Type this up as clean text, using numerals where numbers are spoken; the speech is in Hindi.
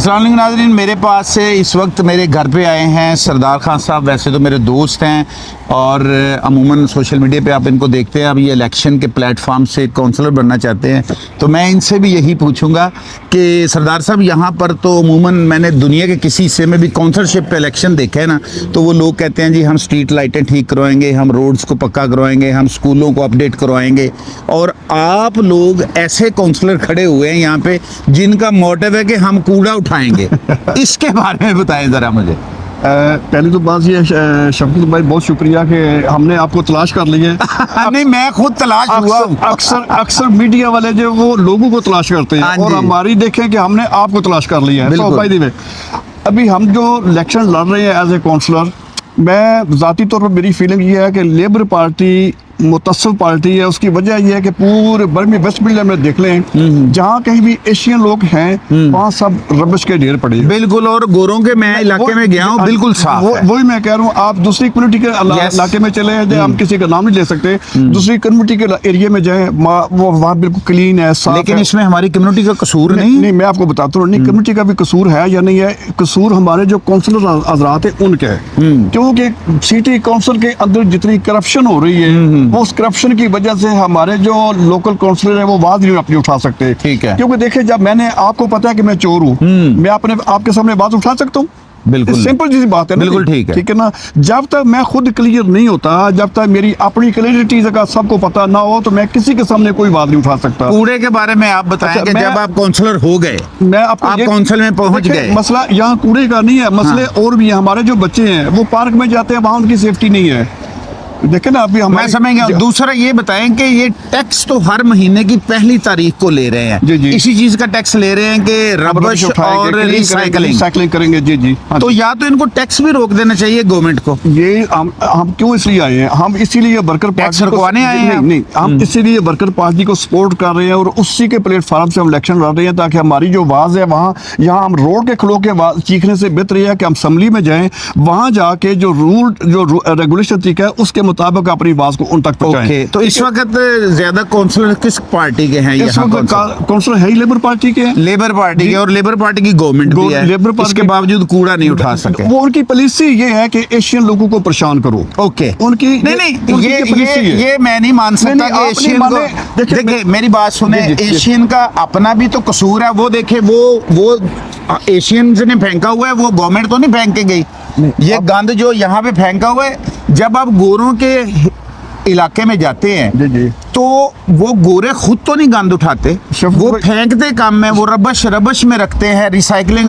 अस्सलाम वालेकुम नाज़रीन, मेरे पास से इस वक्त मेरे घर पे आए हैं सरदार खान साहब। वैसे तो मेरे दोस्त हैं और अमूमन सोशल मीडिया पे आप इनको देखते हैं। अब ये इलेक्शन के प्लेटफॉर्म से काउंसलर बनना चाहते हैं, तो मैं इनसे भी यही पूछूंगा कि सरदार साहब, यहाँ पर तो अमूमन मैंने दुनिया के किसी हिस्से में भी काउंसलरशिप पे इलेक्शन देखा है ना, तो वो लोग कहते हैं जी हम स्ट्रीट लाइटें ठीक करवाएंगे, हम रोड्स को पक्का करवाएंगे, हम स्कूलों को अपडेट करवाएंगे। और आप लोग ऐसे काउंसलर खड़े हुए हैं यहाँ पे जिनका मोटिव है कि हम कूड़ा उठाएंगे। इसके बारे में बताएं ज़रा मुझे। पहली तो बात ये शफीक भाई, बहुत शुक्रिया कि हमने आपको तलाश कर लिया है। नहीं, मैं खुद तलाश हुआ हूँ। अक्सर मीडिया वाले जो वो लोगों को तलाश करते हैं और हमारी देखें कि हमने आपको तलाश कर लिया है। तो भाई दी अभी हम जो इलेक्शन लड़ रहे हैं एज ए काउंसलर, मैं ज़ाती तौर पर मेरी फीलिंग ये है कि लेबर पार्टी मुतस्सिफ पार्टी है। उसकी वजह यह है कि पूरे बर्मी वेस्ट मिडलैंड में देख लें, जहाँ कहीं भी एशियन लोग हैं वहाँ सब रबिश के ढेर पड़े। बिल्कुल, और गोरों के मैं इलाके में गया हूँ, बिल्कुल साफ है। वही मैं कह रहा हूँ, आप दूसरी कम्युनिटी के इलाके में चले जाए, हम किसी का नाम नहीं ले सकते, दूसरी कम्युनिटी के एरिया में जाए वो वहाँ बिल्कुल क्लीन है, साफ। लेकिन इसमें हमारी कम्युनिटी का कसूर नहीं। मैं आपको बताता हूँ, नहीं कम्युनिटी का भी कसूर है या नहीं है, कसूर हमारे जो काउंसलर हजरात है उनका है। क्योंकि सिटी काउंसिल के अंदर जितनी करप्शन हो रही है, वो उस करप्शन की वजह से हमारे जो लोकल काउंसलर है वो आवाज नहीं अपनी उठा सकते। ठीक है, क्योंकि देखिए, जब मैंने आपको पता है कि मैं चोर हूँ, मैं आपके सामने बात उठा सकता हूँ। बिल्कुल सिंपल सी बात है ना। बिल्कुल ठीक है ना। जब तक मैं खुद क्लियर नहीं होता, जब तक मेरी अपनी क्लियरिटी का सबको पता ना हो, तो मैं किसी के सामने कोई बात नहीं उठा सकता। कूड़े के बारे में आप बताएं कि जब आप काउंसलर हो गए, मैं आप काउंसिल में पहुंच गए, मसला यहाँ कूड़े का नहीं है, मसले और भी है। हमारे जो बच्चे हैं वो पार्क में जाते हैं, वहाँ उनकी सेफ्टी नहीं है। देखे ना, अभी मैं समझ गया। दूसरा ये बताएं कि ये टैक्स तो हर महीने की पहली तारीख को ले रहे हैं। जी। इसी चीज का टैक्स ले रहे हैं कि रबश और रिसाइकलिंग करेंगे। जी। तो या तो इनको टैक्स भी रोक देना चाहिए गवर्नमेंट को। ये हम क्यों इसलिए आए हैं, हम इसीलिए वर्कर टैक्स रुकवाने आए हैं। नहीं, हम इसीलिए वर्कर पार्टी को सपोर्ट कर रहे हैं और उसी के प्लेटफॉर्म से हम इलेक्शन लड़ रहे हैं, ताकि हमारी जो आवाज है वहाँ, यहाँ हम रोड के खलो के चीखने से बेहतर है कि हम असम्बली में जाएं, वहाँ जाके जो रूल जो रेगुलेशन तरीका है उसके मुताबिक अपनी को उन तक पहुंचाएं। तो इस वक्त ज्यादा काउंसलर किस पार्टी के हैं? इस वक्त काउंसलर है ही लेबर पार्टी के हैं। लेबर पार्टी के, और लेबर पार्टी की गवर्नमेंट भी है। लेबर पार्टी इसके बावजूद कूड़ा नहीं उठा सके। वो उनकी पॉलिसी ये है कि एशियन लोगों को परेशान करो। ओके, उनकी ये मैं नहीं मान सकता कि एशियन को। देखिए मेरी बात सुने, एशियन का अपना भी तो कसूर है। वो देखे, वो एशियन ने फेंका हुआ है, वो गवर्नमेंट तो नहीं फेंक के गई। ये गंद जो यहाँ पे फेंका हुआ है, जब आप गोरों के इलाके में जाते हैं जी। तो वो गोरे खुद तो नहीं गंद उठाते, वो फेंकते काम में, वो रबश में रखते हैं, रिसाइकलिंग